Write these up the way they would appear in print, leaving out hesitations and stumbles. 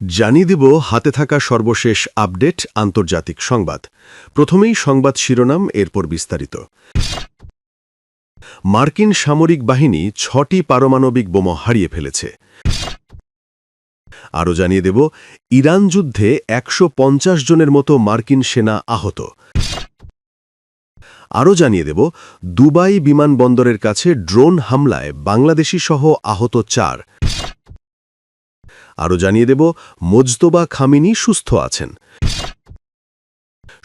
জানিয়ে দিব হাতে থাকা সর্বশেষ আপডেট আন্তর্জাতিক সংবাদ। প্রথমেই সংবাদ শিরোনাম, এরপর বিস্তারিত। মার্কিন সামরিক বাহিনী ৬টি পারমাণবিক বোমা হারিয়ে ফেলেছে। আরও জানিয়ে দেব ইরান যুদ্ধে ১৫০ জনের মতো মার্কিন সেনা আহত। আরও জানিয়ে দেব দুবাই বিমানবন্দরের কাছে ড্রোন হামলায় বাংলাদেশি সহ আহত ৪। আরও জানিয়ে দেব মোজতবা খামিনি সুস্থ আছেন।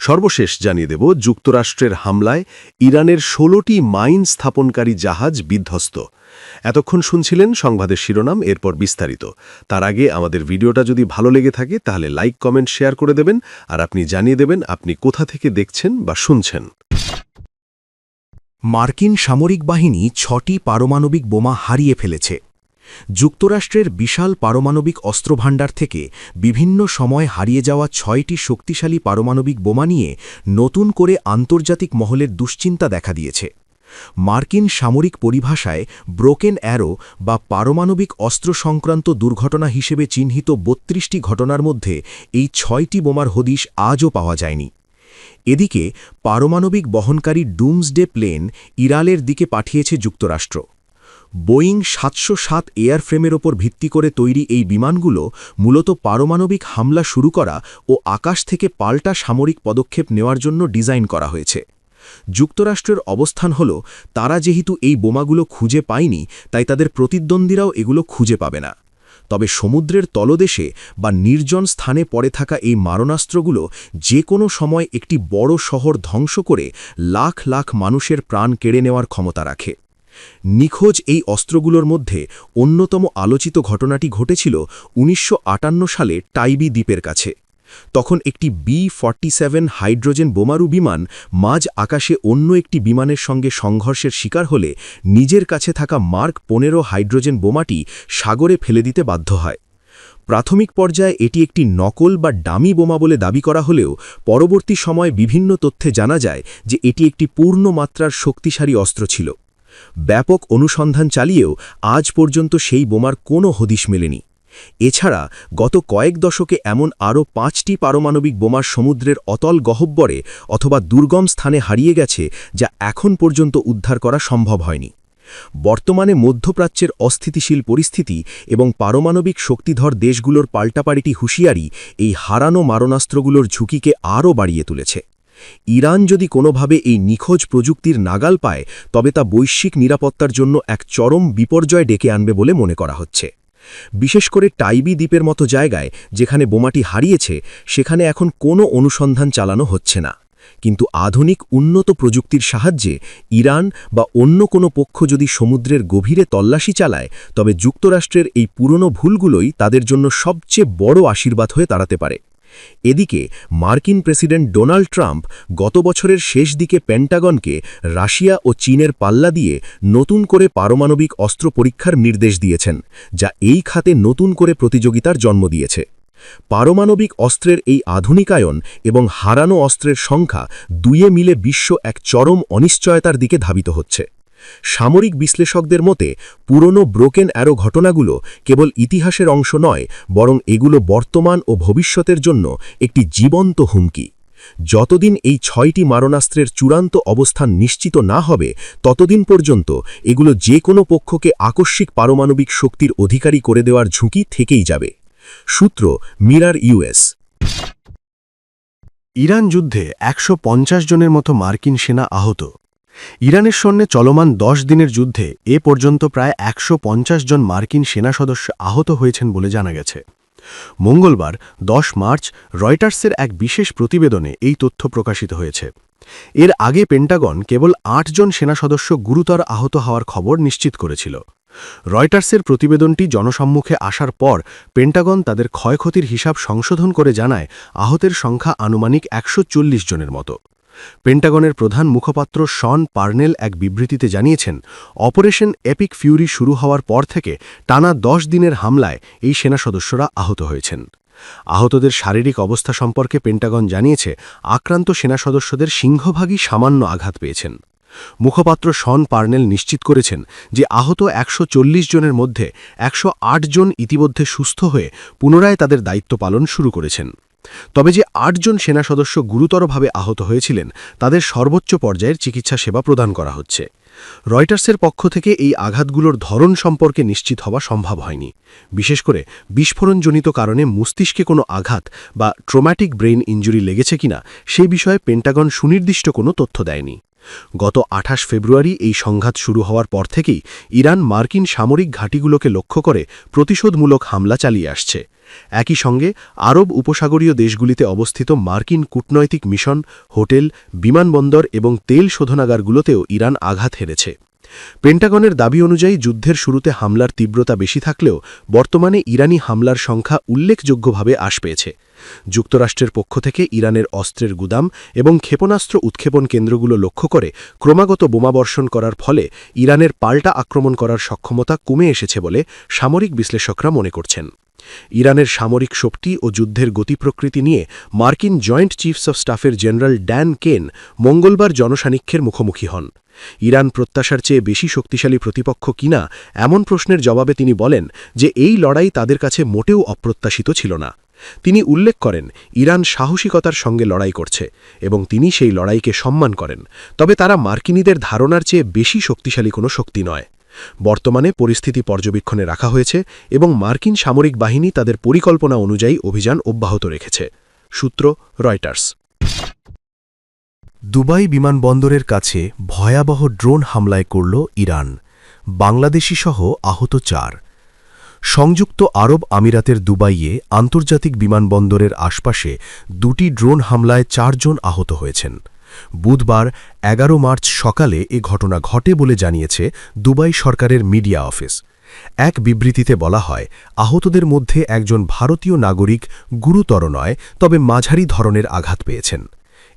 সর্বশেষ জানিয়ে দেব যুক্তরাষ্ট্রের হামলায় ইরানের ১৬টি মাইন স্থাপনকারী জাহাজ বিধ্বস্ত। এতক্ষণ শুনছিলেন সংবাদের শিরোনাম, এরপর বিস্তারিত। তার আগে আমাদের ভিডিওটা যদি ভালো লেগে থাকে তাহলে লাইক, কমেন্ট, শেয়ার করে দেবেন, আর আপনি জানিয়ে দেবেন আপনি কোথা থেকে দেখছেন বা শুনছেন। মার্কিন সামরিক বাহিনী ৬টি পারমাণবিক বোমা হারিয়ে ফেলেছে। যুক্তরাষ্ট্রের বিশাল পারমাণবিক অস্ত্রভাণ্ডার থেকে বিভিন্ন সময় হারিয়ে যাওয়া ৬টি শক্তিশালী পারমাণবিক বোমা নিয়ে নতুন করে আন্তর্জাতিক মহলের দুশ্চিন্তা দেখা দিয়েছে। মার্কিন সামরিক পরিভাষায় ব্রোকেন অ্যারো বা পারমাণবিক অস্ত্র সংক্রান্ত দুর্ঘটনা হিসেবে চিহ্নিত ৩২টি ঘটনার মধ্যে এই ৬টি বোমার হদিশ আজও পাওয়া যায়নি। এদিকে পারমাণবিক বহনকারী ডুমসডে প্লেন ইরানের দিকে পাঠিয়েছে যুক্তরাষ্ট্র। বোয়িং ৭০৭ এয়ারফ্রেমের ওপর ভিত্তি করে তৈরি এই বিমানগুলো মূলত পারমাণবিক হামলা শুরু করা ও আকাশ থেকে পাল্টা সামরিক পদক্ষেপ নেওয়ার জন্য ডিজাইন করা হয়েছে। যুক্তরাষ্ট্রের অবস্থান হল, তারা যেহেতু এই বোমাগুলো খুঁজে পায়নি, তাই তাদের প্রতিদ্বন্দ্বীরাও এগুলো খুঁজে পাবে না। তবে সমুদ্রের তলদেশে বা নির্জন স্থানে পড়ে থাকা এই মারণাস্ত্রগুলো যে কোনো সময় একটি বড় শহর ধ্বংস করে লাখ লাখ মানুষের প্রাণ কেড়ে নেওয়ার ক্ষমতা রাখে। নিখোঁজ এই অস্ত্রগুলোর মধ্যে অন্যতম আলোচিত ঘটনাটি ঘটেছিল ১৯৫৮ সালে টাইবি দ্বীপের কাছে। তখন একটি B-47 হাইড্রোজেন বোমারু বিমান মাঝ আকাশে অন্য একটি বিমানের সঙ্গে সংঘর্ষের শিকার হলে নিজের কাছে থাকা মার্ক ১৫ হাইড্রোজেন বোমাটি সাগরে ফেলে দিতে বাধ্য হয়। প্রাথমিক পর্যায়ে এটি একটি নকল বা ডামি বোমা বলে দাবি করা হলেও পরবর্তী সময়ে বিভিন্ন তথ্যে জানা যায় যে এটি একটি পূর্ণ মাত্রার শক্তিশালী অস্ত্র ছিল। ব্যাপক অনুসন্ধান চালিয়েও আজ পর্যন্ত সেই বোমার কোনো হদিশ মেলেনি। এছাড়া গত কয়েক দশকে এমন আরও ৫টি পারমাণবিক বোমার সমুদ্রের অতল গহ্বরে অথবা দুর্গম স্থানে হারিয়ে গেছে, যা এখন পর্যন্ত উদ্ধার করা সম্ভব হয়নি। বর্তমানে মধ্যপ্রাচ্যের অস্থিতিশীল পরিস্থিতি এবং পারমাণবিক শক্তিধর দেশগুলোর পাল্টাপাল্টি হুঁশিয়ারি এই হারানো মারণাস্ত্রগুলোর ঝুঁকিকে আরও বাড়িয়ে তুলেছে। ইরান যদি কোনোভাবে এই নিখোঁজ প্রযুক্তির নাগাল পায়, তবে তা বৈশ্বিক নিরাপত্তার জন্য এক চরম বিপর্যয় ডেকে আনবে বলে মনে করা হচ্ছে। বিশেষ করে টাইবি দ্বীপের মতো জায়গায় যেখানে বোমাটি হারিয়েছে, সেখানে এখন কোনো অনুসন্ধান চালানো হচ্ছে না। কিন্তু আধুনিক উন্নত প্রযুক্তির সাহায্যে ইরান বা অন্য কোনো পক্ষ যদি সমুদ্রের গভীরে তল্লাশি চালায়, তবে যুক্তরাষ্ট্রের এই পুরনো ভুলগুলোই তাদের জন্য সবচেয়ে বড় আশীর্বাদ হয়ে দাঁড়াতে পারে। এদিকে মার্কিন প্রেসিডেন্ট ডোনাল্ড ট্রাম্প গত বছরের শেষ দিকে পেন্টাগনকে রাশিয়া ও চীনের পাল্লা দিয়ে নতুন করে পারমাণবিক অস্ত্র পরীক্ষার নির্দেশ দিয়েছেন, যা এই খাতে নতুন করে প্রতিযোগিতার জন্ম দিয়েছে। পারমাণবিক অস্ত্রের এই আধুনিকায়ন এবং হারানো অস্ত্রের সংখ্যা দুইয়ে মিলে বিশ্ব এক চরম অনিশ্চয়তার দিকে ধাবিত হচ্ছে। সামরিক বিশ্লেষকদের মতে পুরনো ব্রোকেন অ্যারো ঘটনাগুলো কেবল ইতিহাসের অংশ নয়, বরং এগুলো বর্তমান ও ভবিষ্যতের জন্য একটি জীবন্ত হুমকি। যতদিন এই ৬টি মারণাস্ত্রের চূড়ান্ত অবস্থান নিশ্চিত না হবে, ততদিন পর্যন্ত এগুলো যে কোনো পক্ষকে আকস্মিক পারমাণবিক শক্তির অধিকারী করে দেওয়ার ঝুঁকি থেকেই যাবে। সূত্র মিরার ইউএস। ইরান যুদ্ধে ১৫০ জনের মতো মার্কিন সেনা আহত। ইরানের সঙ্গে চলমান ১০ দিনের যুদ্ধে এ পর্যন্ত প্রায় ১৫০ জন মার্কিন সেনা সদস্য আহত হয়েছেন বলে জানা গেছে। মঙ্গলবার ১০ মার্চ রয়টার্সের এক বিশেষ প্রতিবেদনে এই তথ্য প্রকাশিত হয়েছে। এর আগে পেন্টাগন কেবল ৮ জন সেনা সদস্য গুরুতর আহত হওয়ার খবর নিশ্চিত করেছিল। রয়টার্সের প্রতিবেদনটি জনসম্মুখে আসার পর পেন্টাগন তাদের ক্ষয়ক্ষতির হিসাব সংশোধন করে জানায় আহতের সংখ্যা আনুমানিক ১৪০ জনের মতো। পেন্টাগনের প্রধান মুখপাত্র শন পার্নেল এক বিবৃতিতে জানিয়েছেন, অপারেশন এপিক ফিউরি শুরু হওয়ার পর থেকে টানা ১০ দিনের হামলায় এই সেনা সদস্যরা আহত হয়েছেন। আহতদের শারীরিক অবস্থা সম্পর্কে পেন্টাগন জানিয়েছে, আক্রান্ত সেনা সদস্যদের সিংহভাগই সামান্য আঘাত পেয়েছেন। মুখপাত্র শন পার্নেল নিশ্চিত করেছেন যে আহত ১৪০ জনের মধ্যে ১০৮ জন ইতিমধ্যে সুস্থ হয়ে পুনরায় তাদের দায়িত্ব পালন শুরু করেছেন। তবে যে ৮ জন সেনা সদস্য গুরুতরভাবে আহত হয়েছিলেন তাদের সর্বোচ্চ পর্যায়ের চিকিৎসা সেবা প্রদান করা হচ্ছে। রয়টার্সের পক্ষ থেকে এই আঘাতগুলোর ধরন সম্পর্কে নিশ্চিত হওয়া সম্ভব হয়নি, বিশেষ করে বিস্ফোরণজনিত কারণে মস্তিষ্কে কোনো আঘাত বা ট্রমাটিক ব্রেইন ইনজুরি লেগেছে কিনা সেই বিষয়ে পেন্টাগন সুনির্দিষ্ট কোনো তথ্য দেয়নি। গত ২৮ ফেব্রুয়ারি এই সংঘাত শুরু হওয়ার পর থেকেই ইরান মার্কিন সামরিক ঘাঁটিগুলোকে লক্ষ্য করে প্রতিশোধমূলক হামলা চালিয়ে আসছে। একই সঙ্গে আরব উপসাগরীয় দেশগুলিতে অবস্থিত মার্কিন কূটনৈতিক মিশন, হোটেল, বিমানবন্দর এবং তেল শোধনাগারগুলোতেও ইরান আঘাত হেরেছে। পেন্টাগনের দাবি অনুযায়ী যুদ্ধের শুরুতে হামলার তীব্রতা বেশি থাকলেও বর্তমানে ইরানি হামলার সংখ্যা উল্লেখযোগ্যভাবে হ্রাস পেয়েছে। যুক্তরাষ্ট্রের পক্ষ থেকে ইরানের অস্ত্রের গুদাম এবং ক্ষেপণাস্ত্র উৎক্ষেপণ কেন্দ্রগুলো লক্ষ্য করে ক্রমাগত বোমাবর্ষণ করার ফলে ইরানের পাল্টা আক্রমণ করার সক্ষমতা কমে এসেছে বলে সামরিক বিশ্লেষকরা মনে করছেন। ইরানের সামরিক শক্তি ও যুদ্ধের গতিপ্রকৃতি নিয়ে মার্কিন জয়েন্ট চিফস অব স্টাফের জেনারেল ড্যান কেন মঙ্গলবার জনসান্নিধ্যের মুখোমুখি হন। ইরান প্রত্যাশার চেয়ে বেশি শক্তিশালী প্রতিপক্ষ কিনা এমন প্রশ্নের জবাবে তিনি বলেন যে এই লড়াই তাদের কাছে মোটেও অপ্রত্যাশিত ছিল না। তিনি উল্লেখ করেন ইরান সাহসিকতার সঙ্গে লড়াই করছে এবং তিনি সেই লড়াইকে সম্মান করেন, তবে তারা মার্কিনীদের ধারণার চেয়ে বেশি শক্তিশালী কোনো শক্তি নয়। বর্তমানে পরিস্থিতি পর্যবেক্ষণে রাখা হয়েছে এবং মার্কিন সামরিক বাহিনী তাদের পরিকল্পনা অনুযায়ী অভিযান অব্যাহত রেখেছে। সূত্র রয়টার্স। দুবাই বিমানবন্দরের কাছে ভয়াবহ ড্রোন হামলায় করল ইরান, বাংলাদেশিসহ আহত ৪। সংযুক্ত আরব আমিরাতের দুবাইয়ে আন্তর্জাতিক বিমানবন্দরের আশপাশে ২টি ড্রোন হামলায় ৪ জন আহত হয়েছেন। বুধবার ১১ মার্চ সকালে এ ঘটনা ঘটে বলে জানিয়েছে দুবাই সরকারের মিডিয়া অফিস। এক বিবৃতিতে বলা হয়, আহতদের মধ্যে একজন ভারতীয় নাগরিক গুরুতর নয়, তবে মাঝারি ধরনের আঘাত পেয়েছেন।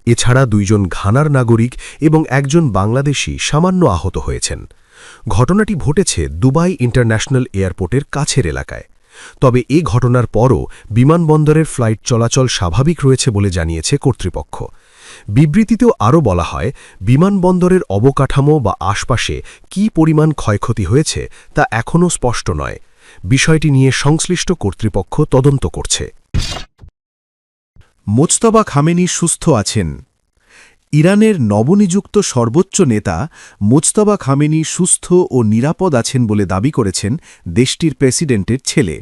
এছাড়া ২ জন ঘানার নাগরিক এবং একজন বাংলাদেশি সামান্য আহত হয়েছেন। ঘটনাটি ঘটেছে দুবাই ইন্টারন্যাশনাল এয়ারপোর্টের কাছের এলাকায়। তবে এ ঘটনার পরও বিমানবন্দরের ফ্লাইট চলাচল স্বাভাবিক রয়েছে বলে জানিয়েছে কর্তৃপক্ষ। বিবৃতিতেও আরও বলা হয়, বিমানবন্দরের অবকাঠামো বা আশপাশে কী পরিমাণ ক্ষয়ক্ষতি হয়েছে তা এখনও স্পষ্ট নয়। বিষয়টি নিয়ে সংশ্লিষ্ট কর্তৃপক্ষ তদন্ত করছে। মোজতবা খামেনি সুস্থ আছেন। ইরানের নবনিযুক্ত সর্বোচ্চ নেতা মোজতবা খামেনি সুস্থ ও নিরাপদ আছেন বলে দাবি করেছেন দেশটির প্রেসিডেন্টের ছেলে।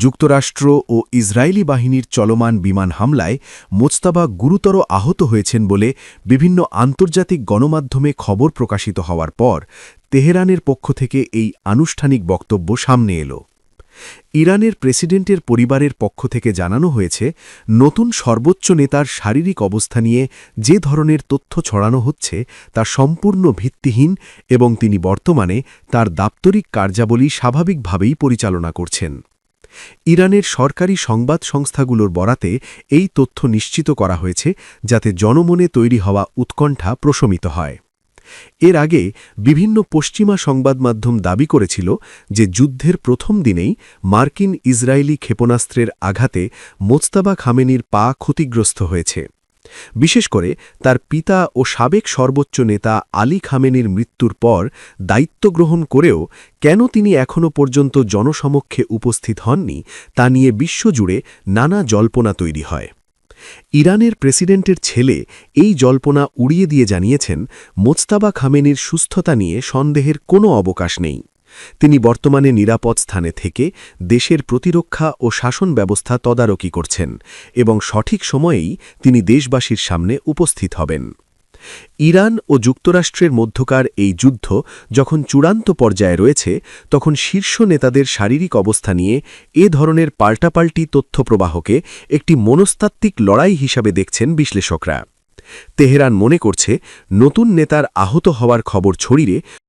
যুক্তরাষ্ট্র ও ইসরায়েলি বাহিনীর চলমান বিমান হামলায় মোজতবা গুরুতর আহত হয়েছেন বলে বিভিন্ন আন্তর্জাতিক গণমাধ্যমে খবর প্রকাশিত হওয়ার পর তেহরানের পক্ষ থেকে এই আনুষ্ঠানিক বক্তব্য সামনে এলো। ইরানের প্রেসিডেন্টের পরিবারের পক্ষ থেকে জানানো হয়েছে, নতুন সর্বোচ্চ নেতার শারীরিক অবস্থা নিয়ে যে ধরনের তথ্য ছড়ানো হচ্ছে তা সম্পূর্ণ ভিত্তিহীন এবং তিনি বর্তমানে তার দাপ্তরিক কার্যাবলী স্বাভাবিকভাবেই পরিচালনা করছেন। ইরানের সরকারি সংবাদ সংস্থাগুলোর বরাতে এই তথ্য নিশ্চিত করা হয়েছে যাতে জনমনে তৈরি হওয়া উৎকণ্ঠা প্রশমিত হয়। এর আগে বিভিন্ন পশ্চিমা সংবাদমাধ্যম দাবি করেছিল যে যুদ্ধের প্রথম দিনেই মার্কিন ইসরায়েলি ক্ষেপণাস্ত্রের আঘাতে মোজতবা খামেনির পা ক্ষতিগ্রস্ত হয়েছে। বিশেষ করে তার পিতা ও সাবেক সর্বোচ্চ নেতা আলী খামেনির মৃত্যুর পর দায়িত্ব গ্রহণ করেও কেন তিনি এখনও পর্যন্ত জনসমক্ষে উপস্থিত হননি তা নিয়ে বিশ্বজুড়ে নানা জল্পনা তৈরি হয়। ইরানের প্রেসিডেন্টের ছেলে এই জল্পনা উড়িয়ে দিয়ে জানিয়েছেন, মোজতবা খামেনির সুস্থতা নিয়ে সন্দেহের কোনো অবকাশ নেই। তিনি বর্তমানে নিরাপদ স্থানে থেকে দেশের প্রতিরক্ষা ও শাসন ব্যবস্থা তদারকি করছেন এবং সঠিক সময়েই তিনি দেশবাসীর সামনে উপস্থিত হবেন। ইরান ও যুক্তরাষ্ট্রের মধ্যকার এই যুদ্ধ যখন চূড়ান্ত পর্যায়ে রয়েছে, তখন শীর্ষ নেতাদের শারীরিক অবস্থা নিয়ে এ ধরনের পাল্টাপাল্টি তথ্যপ্রবাহকে একটি মনস্তাত্ত্বিক লড়াই হিসাবে দেখছেন বিশ্লেষকরা। তেহরান মনে করছে, নতুন নেতার আহত হওয়ার খবর ছড়িয়ে